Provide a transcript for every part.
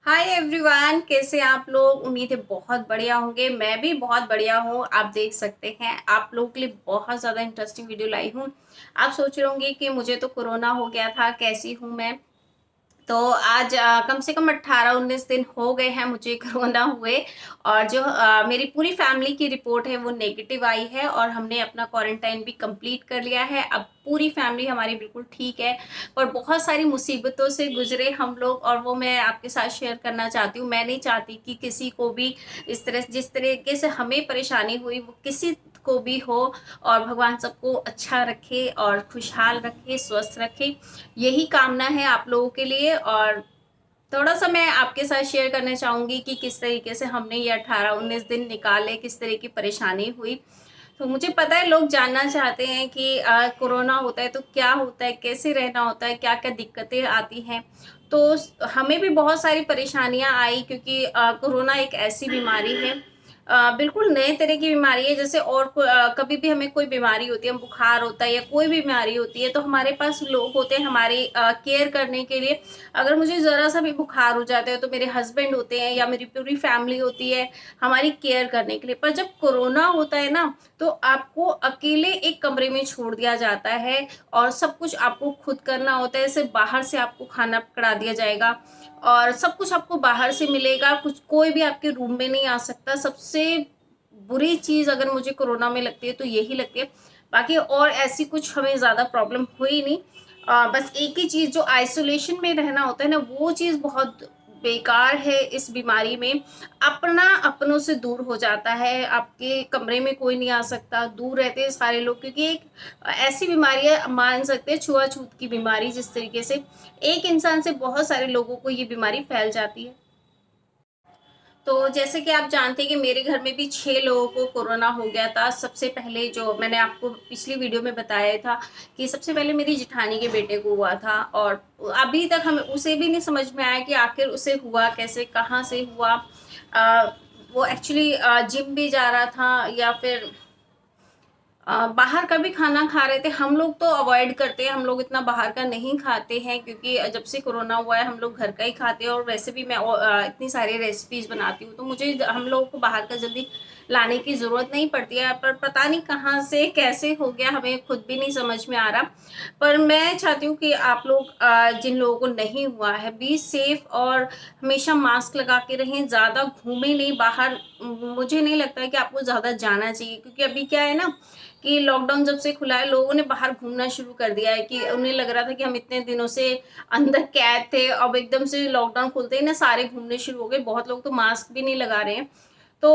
Hi everyone, कैसे हैं आप लोग। उम्मीद है बहुत बढ़िया होंगे। मैं भी बहुत बढ़िया हूँ। आप देख सकते हैं आप लोगों के लिए बहुत ज़्यादा इंटरेस्टिंग वीडियो लाई हूँ। आप सोच रहे होंगे कि मुझे तो कोरोना हो गया था, कैसी हूँ मैं। तो आज कम से कम 18-19 दिन हो गए हैं मुझे कोरोना हुए। और जो मेरी पूरी फैमिली की रिपोर्ट है वो नेगेटिव आई है और हमने अपना क्वारंटाइन भी कंप्लीट कर लिया है। अब पूरी फैमिली हमारी बिल्कुल ठीक है। पर बहुत सारी मुसीबतों से गुजरे हम लोग और वो मैं आपके साथ शेयर करना चाहती हूँ। मैं नहीं चाहती कि किसी को भी इस तरह जिस तरीके से हमें परेशानी हुई वो किसी को भी हो। और भगवान सबको अच्छा रखे और खुशहाल रखे, स्वस्थ रखे, यही कामना है आप लोगों के लिए। और थोड़ा सा मैं आपके साथ शेयर करना चाहूंगी कि किस तरीके से हमने ये 18-19 दिन निकाले, किस तरह की परेशानी हुई। तो मुझे पता है लोग जानना चाहते हैं कि कोरोना होता है तो क्या होता है, कैसे रहना होता है, क्या क्या दिक्कतें आती हैं। तो हमें भी बहुत सारी परेशानियां आई क्योंकि कोरोना एक ऐसी बीमारी है, बिल्कुल नए तरह की बीमारी है। जैसे और कभी भी हमें कोई बीमारी होती है, बुखार होता है या कोई भी बीमारी होती है, तो हमारे पास लोग होते हैं हमारी केयर करने के लिए। अगर मुझे ज़रा सा भी बुखार हो जाता है तो मेरे हस्बैंड होते हैं या मेरी पूरी फैमिली होती है हमारी केयर करने के लिए। पर जब कोरोना होता है ना, तो आपको अकेले एक कमरे में छोड़ दिया जाता है और सब कुछ आपको खुद करना होता है। सिर्फ बाहर से आपको खाना पकड़ा दिया जाएगा और सब कुछ आपको बाहर से मिलेगा। कुछ कोई भी आपके रूम में नहीं आ सकता। सबसे बुरी चीज़ अगर मुझे कोरोना में लगती है तो यही लगती है। बाकी और ऐसी कुछ हमें ज़्यादा प्रॉब्लम हुई नहीं। बस एक ही चीज़, जो आइसोलेशन में रहना होता है ना, वो चीज़ बहुत बेकार है इस बीमारी में। अपना अपनों से दूर हो जाता है, आपके कमरे में कोई नहीं आ सकता, दूर रहते हैं सारे लोग। क्योंकि एक ऐसी बीमारी है, मान सकते हैं छुआछूत की बीमारी, जिस तरीके से एक इंसान से बहुत सारे लोगों को ये बीमारी फैल जाती है। तो जैसे कि आप जानते हैं कि मेरे घर में भी 6 लोगों को कोरोना हो गया था। सबसे पहले जो मैंने आपको पिछली वीडियो में बताया था कि सबसे पहले मेरी जिठानी के बेटे को हुआ था। और अभी तक हमें उसे भी नहीं समझ में आया कि आखिर उसे हुआ कैसे, कहाँ से हुआ। अ, वो एक्चुअली जिम भी जा रहा था या फिर बाहर का भी खाना खा रहे थे। हम लोग तो अवॉइड करते हैं, हम लोग इतना बाहर का नहीं खाते हैं क्योंकि जब से कोरोना हुआ है हम लोग घर का ही खाते हैं। और वैसे भी मैं इतनी सारी रेसिपीज बनाती हूँ तो मुझे हम लोगों को बाहर का जल्दी लाने की ज़रूरत नहीं पड़ती है। पर पता नहीं कहाँ से कैसे हो गया, हमें खुद भी नहीं समझ में आ रहा। पर मैं चाहती हूँ कि आप लोग जिन लोगों को नहीं हुआ है, बी सेफ और हमेशा मास्क लगा के रहें। ज़्यादा घूमें नहीं बाहर। मुझे नहीं लगता है कि आपको ज़्यादा जाना चाहिए क्योंकि अभी क्या है ना कि लॉकडाउन जब से खुला है लोगों ने बाहर घूमना शुरू कर दिया है। कि उन्हें लग रहा था कि हम इतने दिनों से अंदर कैद थे, अब एकदम से लॉकडाउन खुलते ही ना सारे घूमने शुरू हो गए। बहुत लोग तो मास्क भी नहीं लगा रहे हैं। तो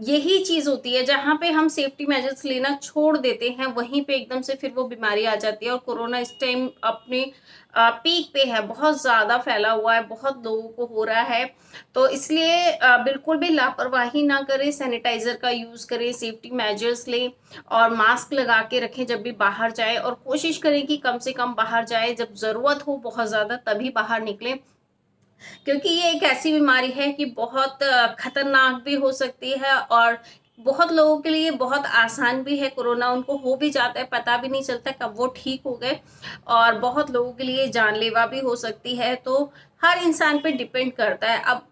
यही चीज होती है, जहां पे हम सेफ्टी मेजर्स लेना छोड़ देते हैं वहीं पे एकदम से फिर वो बीमारी आ जाती है। और कोरोना इस टाइम अपने पीक पे है, बहुत ज्यादा फैला हुआ है, बहुत लोगों को हो रहा है। तो इसलिए बिल्कुल भी लापरवाही ना करें, सैनिटाइजर का यूज करें, सेफ्टी मेजर्स लें और मास्क लगा के रखें जब भी बाहर जाए। और कोशिश करें कि कम से कम बाहर जाए, जब जरूरत हो बहुत ज्यादा तभी बाहर निकलें। क्योंकि ये एक ऐसी बीमारी है कि बहुत खतरनाक भी हो सकती है और बहुत लोगों के लिए बहुत आसान भी है। कोरोना उनको हो भी जाता है, पता भी नहीं चलता कब वो ठीक हो गए। और बहुत लोगों के लिए जानलेवा भी हो सकती है। तो हर इंसान पे डिपेंड करता है। अब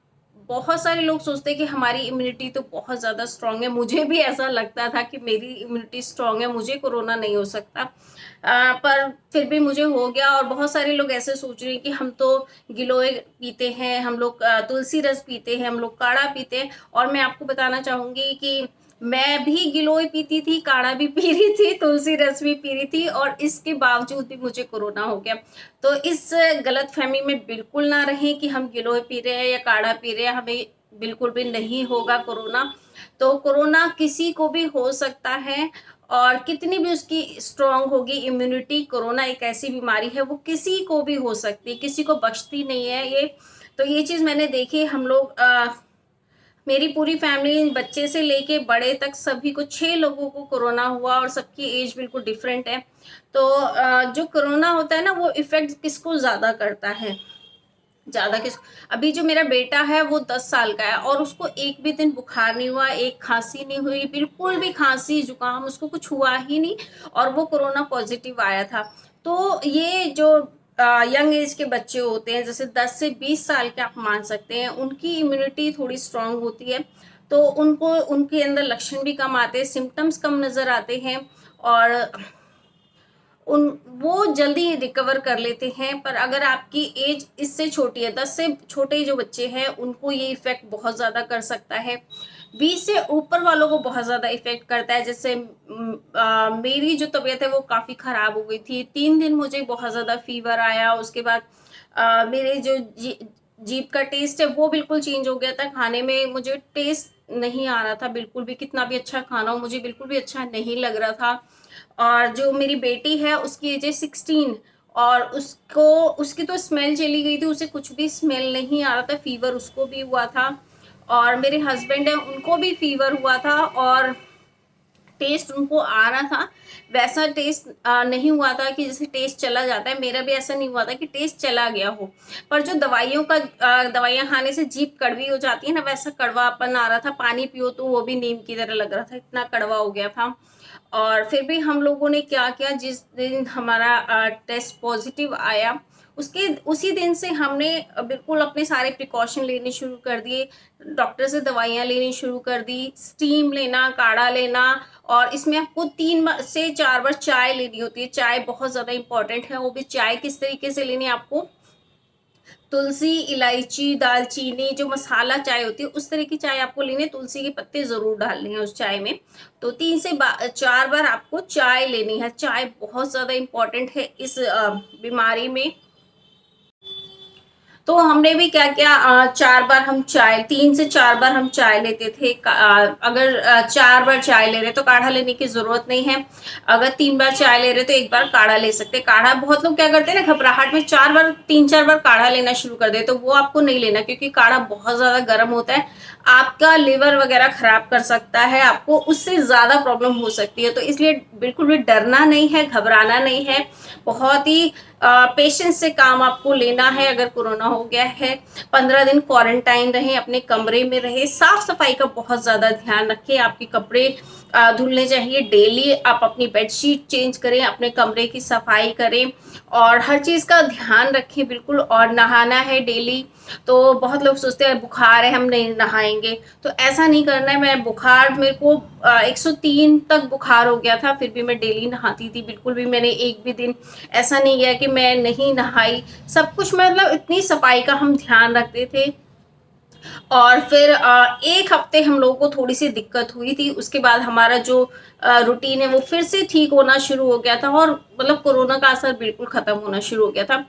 बहुत सारे लोग सोचते हैं कि हमारी इम्यूनिटी तो बहुत ज़्यादा स्ट्रांग है। मुझे भी ऐसा लगता था कि मेरी इम्यूनिटी स्ट्रांग है, मुझे कोरोना नहीं हो सकता। पर फिर भी मुझे हो गया। और बहुत सारे लोग ऐसे सोच रहे हैं कि हम तो गिलोय पीते हैं, हम लोग तुलसी रस पीते हैं, हम लोग काढ़ा पीते हैं। और मैं आपको बताना चाहूंगी कि मैं भी गिलोय पीती थी, काढ़ा भी पी रही थी, तुलसी रस भी पी रही थी, और इसके बावजूद भी मुझे कोरोना हो गया। तो इस गलत फहमी में बिल्कुल ना रहें कि हम गिलोय पी रहे हैं या काढ़ा पी रहे हैं, हमें बिल्कुल भी नहीं होगा कोरोना। तो कोरोना किसी को भी हो सकता है। और कितनी भी उसकी स्ट्रांग होगी इम्यूनिटी, कोरोना एक ऐसी बीमारी है वो किसी को भी हो सकती है, किसी को बख्शती नहीं है ये। तो ये चीज मैंने देखी। हम लोग मेरी पूरी फैमिली, बच्चे से लेके बड़े तक, सभी को 6 लोगों को कोरोना हुआ और सबकी एज बिल्कुल डिफरेंट है। तो जो कोरोना होता है ना, वो इफेक्ट किसको ज्यादा करता है, ज्यादा किस अभी जो मेरा बेटा है वो 10 साल का है और उसको एक भी दिन बुखार नहीं हुआ, एक खांसी नहीं हुई, बिल्कुल भी खांसी जुकाम उसको कुछ हुआ ही नहीं। और वो कोरोना पॉजिटिव आया था। तो ये जो यंग एज के बच्चे होते हैं, जैसे 10 से 20 साल के आप मान सकते हैं, उनकी इम्यूनिटी थोड़ी स्ट्रांग होती है, तो उनको उनके अंदर लक्षण भी कम आते हैं, सिम्टम्स कम नज़र आते हैं, और उन वो जल्दी रिकवर कर लेते हैं। पर अगर आपकी एज इससे छोटी है, 10 से छोटे जो बच्चे हैं, उनको ये इफ़ेक्ट बहुत ज़्यादा कर सकता है। 20 से ऊपर वालों को बहुत ज़्यादा इफ़ेक्ट करता है। जैसे मेरी जो तबीयत है वो काफ़ी ख़राब हो गई थी। 3 दिन मुझे बहुत ज़्यादा फ़ीवर आया, उसके बाद मेरे जो जीभ का टेस्ट है वो बिल्कुल चेंज हो गया था। खाने में मुझे टेस्ट नहीं आ रहा था बिल्कुल भी, कितना भी अच्छा खाना हो मुझे बिल्कुल भी अच्छा नहीं लग रहा था। और जो मेरी बेटी है उसकी एज है 16, और उसको उसकी तो स्मेल चली गई थी, उसे कुछ भी स्मेल नहीं आ रहा था, फ़ीवर उसको भी हुआ था। और मेरे हस्बैंड हैं उनको भी फ़ीवर हुआ था, और टेस्ट उनको आ रहा था, वैसा टेस्ट नहीं हुआ था कि जैसे टेस्ट चला जाता है, मेरा भी ऐसा नहीं हुआ था कि टेस्ट चला गया हो। पर जो दवाइयाँ खाने से जीभ कड़वी हो जाती है ना, वैसा कड़वापन आ रहा था, पानी पियो तो वो भी नीम की तरह लग रहा था, इतना कड़वा हो गया था। और फिर भी हम लोगों ने क्या किया, जिस दिन हमारा टेस्ट पॉजिटिव आया, उसके उसी दिन से हमने बिल्कुल अपने सारे प्रिकॉशन लेने शुरू कर दिए, डॉक्टर से दवाइयाँ लेनी शुरू कर दी, स्टीम लेना, काढ़ा लेना, और इसमें आपको 3 से 4 बार चाय लेनी होती है। चाय बहुत ज़्यादा इंपॉर्टेंट है, वो भी चाय किस तरीके से लेनी है आपको, तुलसी, इलायची, दालचीनी, जो मसाला चाय होती है उस तरह की चाय आपको लेनी है, तुलसी के पत्ते ज़रूर डालने हैं उस चाय में। तो 3 से 4 बार आपको चाय लेनी है। चाय बहुत ज़्यादा इंपॉर्टेंट है इस बीमारी में। तो हमने भी क्या किया, 4 बार हम चाय, 3 से 4 बार हम चाय लेते थे। अगर 4 बार चाय ले रहे तो काढ़ा लेने की ज़रूरत नहीं है। अगर 3 बार चाय ले रहे तो 1 बार काढ़ा ले सकते हैं। काढ़ा बहुत लोग क्या करते हैं ना, घबराहट में 3-4 बार काढ़ा लेना शुरू कर दे, तो वो आपको नहीं लेना, क्योंकि काढ़ा बहुत ज़्यादा गर्म होता है, आपका लिवर वगैरह खराब कर सकता है, आपको उससे ज़्यादा प्रॉब्लम हो सकती है। तो इसलिए बिल्कुल भी डरना नहीं है, घबराना नहीं है, बहुत ही पेशेंस से काम आपको लेना है। अगर कोरोना हो गया है, 15 दिन क्वारंटाइन रहें, अपने कमरे में रहें, साफ सफाई का बहुत ज़्यादा ध्यान रखें, आपके कपड़े धुलने चाहिए डेली, आप अपनी बेडशीट चेंज करें, अपने कमरे की सफाई करें, और हर चीज़ का ध्यान रखें बिल्कुल। और नहाना है डेली। तो बहुत लोग सोचते हैं बुखार है हम नहीं नहाएंगे, तो ऐसा नहीं करना है। मैं बुखार, मेरे को 103 तक बुखार हो गया था, फिर भी मैं डेली नहाती थी, बिल्कुल भी मैंने एक भी दिन ऐसा नहीं गया कि मैं नहीं नहाई। सब कुछ मतलब इतनी सफाई का हम ध्यान रखते थे। और फिर 1 हफ्ते हम लोगों को थोड़ी सी दिक्कत हुई थी, उसके बाद हमारा जो रूटीन है वो फिर से ठीक होना शुरू हो गया था, और मतलब कोरोना का असर बिल्कुल ख़त्म होना शुरू हो गया था।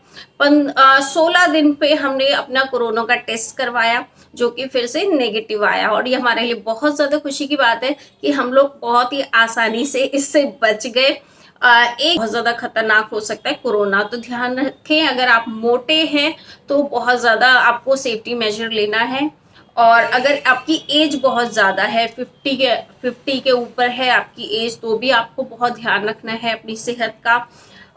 16 दिन पे हमने अपना कोरोना का टेस्ट करवाया, जो कि फिर से नेगेटिव आया, और ये हमारे लिए बहुत ज़्यादा खुशी की बात है कि हम लोग बहुत ही आसानी से इससे बच गए। एक बहुत ज़्यादा खतरनाक हो सकता है कोरोना, तो ध्यान रखें। अगर आप मोटे हैं तो बहुत ज़्यादा आपको सेफ्टी मेजर लेना है, और अगर आपकी एज बहुत ज़्यादा है, 50 के ऊपर है आपकी एज, तो भी आपको बहुत ध्यान रखना है अपनी सेहत का।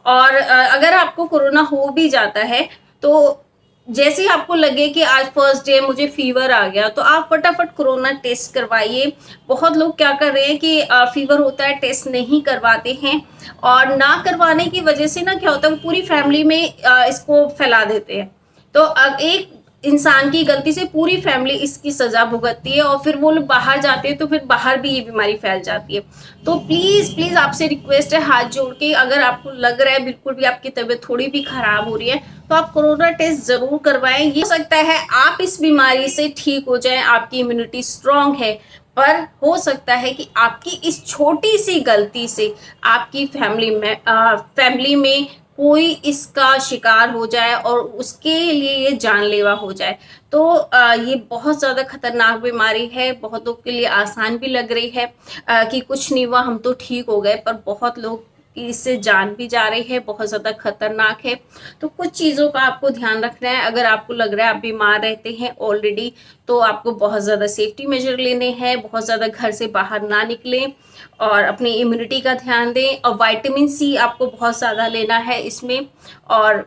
और अगर आपको कोरोना हो भी जाता है, तो जैसे ही आपको लगे कि आज फर्स्ट डे मुझे फीवर आ गया, तो आप फटाफट कोरोना टेस्ट करवाइए। बहुत लोग क्या कर रहे हैं कि फीवर होता है, टेस्ट नहीं करवाते हैं, और ना करवाने की वजह से ना क्या होता है, वो पूरी फैमिली में इसको फैला देते हैं। तो अब एक इंसान की गलती से पूरी फैमिली इसकी सजा भुगतती है, और फिर वो लोग बाहर जाते हैं, तो फिर बाहर भी ये बीमारी फैल जाती है। तो प्लीज प्लीज आपसे रिक्वेस्ट है हाथ जोड़ के, अगर आपको लग रहा है बिल्कुल भी आपकी तबीयत थोड़ी भी खराब हो रही है, तो आप कोरोना टेस्ट जरूर करवाएं। ये हो सकता है आप इस बीमारी से ठीक हो जाएं, आपकी इम्यूनिटी स्ट्रांग है, पर हो सकता है कि आपकी इस छोटी सी गलती से आपकी फैमिली में कोई इसका शिकार हो जाए, और उसके लिए ये जानलेवा हो जाए। तो ये बहुत ज़्यादा खतरनाक बीमारी है, बहुतों के लिए आसान भी लग रही है कि कुछ नहीं हुआ, हम तो ठीक हो गए, पर बहुत लोग की इससे जान भी जा रही है, बहुत ज़्यादा खतरनाक है। तो कुछ चीज़ों का आपको ध्यान रखना है। अगर आपको लग रहा है आप बीमार रहते हैं ऑलरेडी, तो आपको बहुत ज़्यादा सेफ्टी मेजर लेने हैं, बहुत ज़्यादा घर से बाहर ना निकलें, और अपनी इम्यूनिटी का ध्यान दें, और विटामिन सी आपको बहुत ज़्यादा लेना है इसमें। और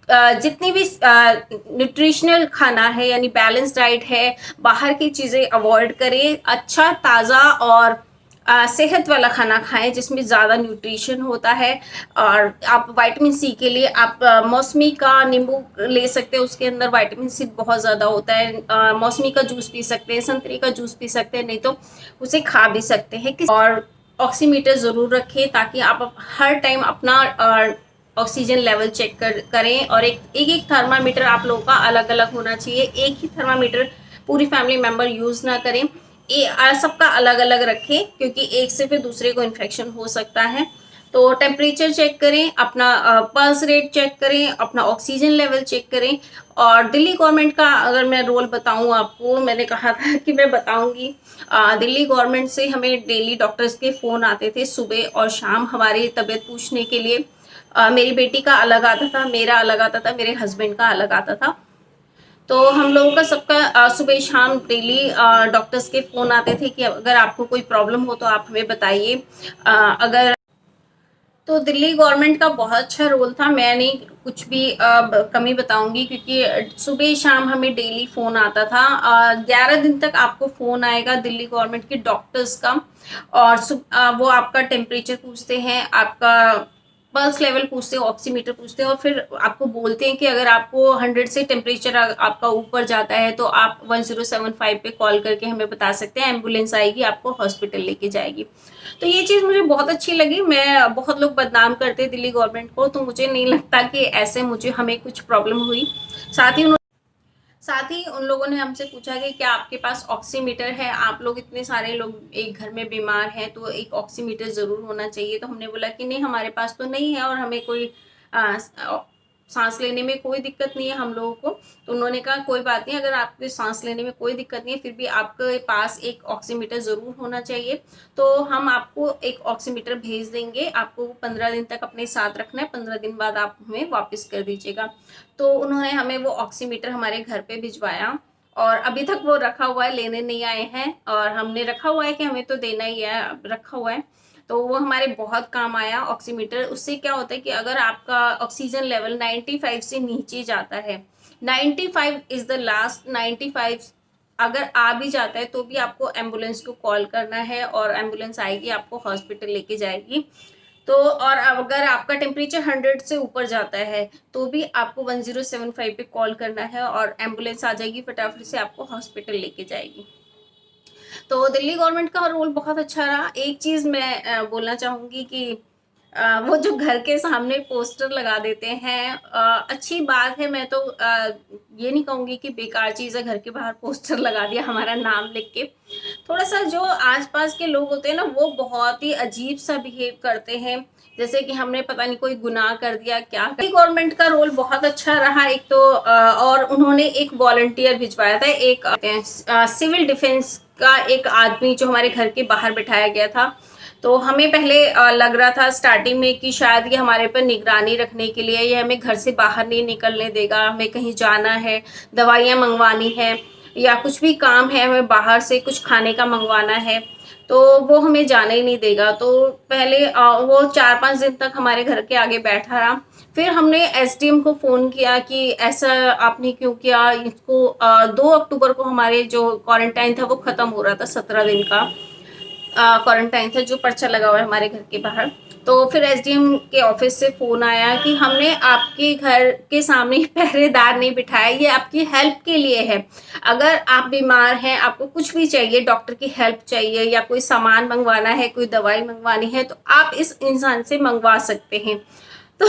जितनी भी न्यूट्रिशनल खाना है, यानी बैलेंस डाइट है, बाहर की चीज़ें अवॉइड करें, अच्छा ताज़ा और सेहत वाला खाना खाएं जिसमें ज़्यादा न्यूट्रिशन होता है। और आप विटामिन सी के लिए आप मौसमी का नींबू ले सकते हैं, उसके अंदर विटामिन सी बहुत ज़्यादा होता है। मौसमी का जूस पी सकते हैं, संतरी का जूस पी सकते हैं, नहीं तो उसे खा भी सकते हैं। और ऑक्सीमीटर ज़रूर रखें ताकि आप हर टाइम अपना ऑक्सीजन लेवल चेक करें। और एक एक थर्मामीटर आप लोगों का अलग अलग होना चाहिए। एक ही थर्मामीटर पूरी फैमिली मेंबर यूज़ ना करें, सबका अलग अलग रखें क्योंकि एक से फिर दूसरे को इन्फेक्शन हो सकता है। तो टेम्परेचर चेक करें, अपना पल्स रेट चेक करें, अपना ऑक्सीजन लेवल चेक करें। और दिल्ली गवर्नमेंट का अगर मैं रोल बताऊं आपको, मैंने कहा था कि मैं बताऊंगी। दिल्ली गवर्नमेंट से हमें डेली डॉक्टर्स के फ़ोन आते थे सुबह और शाम हमारी तबीयत पूछने के लिए। मेरी बेटी का अलग आता था, मेरा अलग आता था, मेरे हस्बैंड का अलग आता था। तो हम लोगों का सबका सुबह शाम डेली डॉक्टर्स के फ़ोन आते थे कि अगर आपको कोई प्रॉब्लम हो तो आप हमें बताइए। अगर तो दिल्ली गवर्नमेंट का बहुत अच्छा रोल था। मैं नहीं कुछ भी कमी बताऊंगी क्योंकि सुबह शाम हमें डेली फ़ोन आता था। 11 दिन तक आपको फ़ोन आएगा दिल्ली गवर्नमेंट के डॉक्टर्स का। और वो आपका टेम्परेचर पूछते हैं, आपका पल्स लेवल पूछते हैं, ऑक्सीमीटर पूछते हैं और फिर आपको बोलते हैं कि अगर आपको 100 से टेम्परेचर आपका ऊपर जाता है तो आप 1075 पे कॉल करके हमें बता सकते हैं, एम्बुलेंस आएगी, आपको हॉस्पिटल लेके जाएगी। तो ये चीज़ मुझे बहुत अच्छी लगी। मैं बहुत लोग बदनाम करते हैं दिल्ली गवर्नमेंट को, तो मुझे नहीं लगता कि ऐसे हमें कुछ प्रॉब्लम हुई। साथ ही उन लोगों ने हमसे पूछा कि क्या आपके पास ऑक्सीमीटर है, आप लोग इतने सारे लोग एक घर में बीमार हैं तो एक ऑक्सीमीटर ज़रूर होना चाहिए। तो हमने बोला कि नहीं, हमारे पास तो नहीं है और हमें कोई आ, सांस लेने में कोई दिक्कत नहीं है हम लोगों को। तो उन्होंने कहा कोई बात नहीं, अगर आपके सांस लेने में कोई दिक्कत नहीं है फिर भी आपके पास एक ऑक्सीमीटर ज़रूर होना चाहिए। तो हम आपको एक ऑक्सीमीटर भेज देंगे, आपको 15 दिन तक अपने साथ रखना है, 15 दिन बाद आप हमें वापस कर दीजिएगा। तो उन्होंने हमें वो ऑक्सीमीटर हमारे घर पे भिजवाया और अभी तक वो रखा हुआ है, लेने नहीं आए हैं। और हमने रखा हुआ है कि हमें तो देना ही है, रखा हुआ है। तो वो हमारे बहुत काम आया ऑक्सीमीटर। उससे क्या होता है कि अगर आपका ऑक्सीजन लेवल 95 से नीचे जाता है, 95 इज द लास्ट, 95 अगर आ भी जाता है तो भी आपको एम्बुलेंस को कॉल करना है और एम्बुलेंस आएगी, आपको हॉस्पिटल लेके जाएगी। तो और अगर आपका टेम्परेचर 100 से ऊपर जाता है तो भी आपको 1075 पे कॉल करना है और एम्बुलेंस आ जाएगी, फटाफट से आपको हॉस्पिटल लेके जाएगी। तो दिल्ली गवर्नमेंट का रोल बहुत अच्छा रहा। एक चीज़ मैं बोलना चाहूँगी कि वो जो घर के सामने पोस्टर लगा देते हैं, अच्छी बात है। मैं तो ये नहीं कहूँगी कि बेकार चीज़ है, घर के बाहर पोस्टर लगा दिया हमारा नाम लिख के। थोड़ा सा जो आसपास के लोग होते हैं ना, वो बहुत ही अजीब सा बिहेव करते हैं, जैसे कि हमने पता नहीं कोई गुनाह कर दिया क्या। गवर्नमेंट का रोल बहुत अच्छा रहा। एक तो और उन्होंने एक वॉलंटियर भिजवाया था, एक सिविल डिफेंस का एक आदमी जो हमारे घर के बाहर बिठाया गया था। तो हमें पहले लग रहा था स्टार्टिंग में कि शायद ये हमारे पर निगरानी रखने के लिए, ये हमें घर से बाहर नहीं निकलने देगा, हमें कहीं जाना है, दवाइयाँ मंगवानी है या कुछ भी काम है, हमें बाहर से कुछ खाने का मंगवाना है, तो वो हमें जाने ही नहीं देगा। तो पहले वो 4-5 दिन तक हमारे घर के आगे बैठा रहा। फिर हमने एसडीएम को फ़ोन किया कि ऐसा आपने क्यों किया इसको। 2 अक्टूबर को हमारे जो क्वारंटाइन था वो ख़त्म हो रहा था, 17 दिन का क्वारंटाइन था जो पर्चा लगा हुआ है हमारे घर के बाहर। तो फिर एसडीएम के ऑफिस से फ़ोन आया कि हमने आपके घर के सामने पहरेदार नहीं बिठाया, ये आपकी हेल्प के लिए है। अगर आप बीमार हैं, आपको कुछ भी चाहिए, डॉक्टर की हेल्प चाहिए या कोई सामान मंगवाना है, कोई दवाई मंगवानी है, तो आप इस इंसान से मंगवा सकते हैं। तो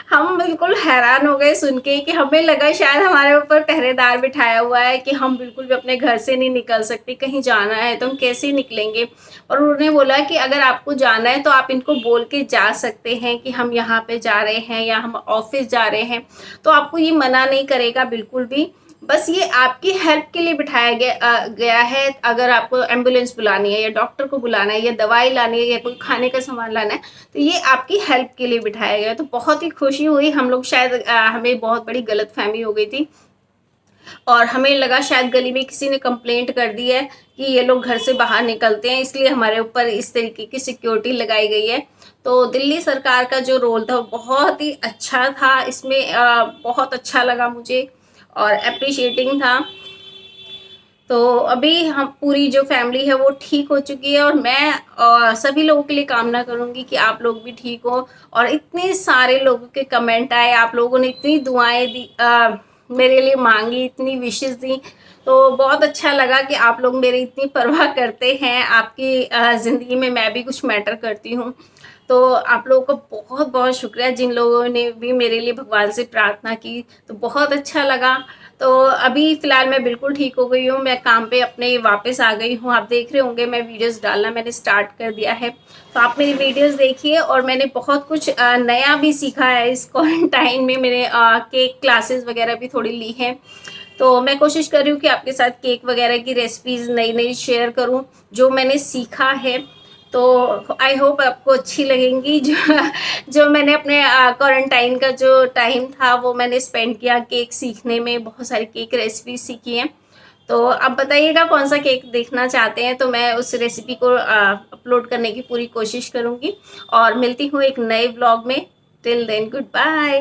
हम बिल्कुल हैरान हो गए सुन के कि हमें लगा शायद हमारे ऊपर पहरेदार बिठाया हुआ है कि हम बिल्कुल भी अपने घर से नहीं निकल सकते, कहीं जाना है तो हम कैसे निकलेंगे। और उन्होंने बोला कि अगर आपको जाना है तो आप इनको बोल के जा सकते हैं कि हम यहाँ पे जा रहे हैं या हम ऑफिस जा रहे हैं, तो आपको ये मना नहीं करेगा बिल्कुल भी। बस ये आपकी हेल्प के लिए बिठाया गया है। अगर आपको एम्बुलेंस बुलानी है या डॉक्टर को बुलाना है या दवाई लानी है या कोई खाने का सामान लाना है, तो ये आपकी हेल्प के लिए बिठाया गया है। तो बहुत ही खुशी हुई। हम लोग शायद हमें बहुत बड़ी गलतफहमी हो गई थी और हमें लगा शायद गली में किसी ने कंप्लेंट कर दी है कि ये लोग घर से बाहर निकलते हैं, इसलिए हमारे ऊपर इस तरीके की सिक्योरिटी लगाई गई है। तो दिल्ली सरकार का जो रोल था वो बहुत ही अच्छा था। इसमें बहुत अच्छा लगा मुझे और अप्रिशिएटिंग था। तो अभी हम पूरी जो फैमिली है वो ठीक हो चुकी है और मैं सभी लोगों के लिए कामना करूँगी कि आप लोग भी ठीक हो। और इतने सारे लोगों के कमेंट आए, आप लोगों ने इतनी दुआएँ दी, मेरे लिए माँगी, इतनी विशेज़ दी, तो बहुत अच्छा लगा कि आप लोग मेरी इतनी परवाह करते हैं। आपकी ज़िंदगी में मैं भी कुछ मैटर करती हूँ। तो आप लोगों का बहुत-बहुत शुक्रिया, जिन लोगों ने भी मेरे लिए भगवान से प्रार्थना की, तो बहुत अच्छा लगा। तो अभी फ़िलहाल मैं बिल्कुल ठीक हो गई हूँ, मैं काम पे अपने वापस आ गई हूँ। आप देख रहे होंगे मैं वीडियोज़ डालना मैंने स्टार्ट कर दिया है। तो आप मेरी वीडियोज़ देखिए और मैंने बहुत कुछ नया भी सीखा है इस क्वारंटाइन में। मैंने केक क्लासेस वगैरह भी थोड़ी ली हैं। तो मैं कोशिश कर रही हूँ कि आपके साथ केक वगैरह की रेसिपीज़ नई-नई शेयर करूँ, जो मैंने सीखा है। तो आई होप आपको अच्छी लगेंगी। जो मैंने अपने क्वारंटाइन का जो टाइम था वो मैंने स्पेंड किया केक सीखने में, बहुत सारी केक रेसिपीज़ सीखी हैं। तो आप बताइएगा कौन-सा केक देखना चाहते हैं, तो मैं उस रेसिपी को अपलोड करने की पूरी कोशिश करूँगी। और मिलती हूँ एक नए व्लॉग में। Till then good bye.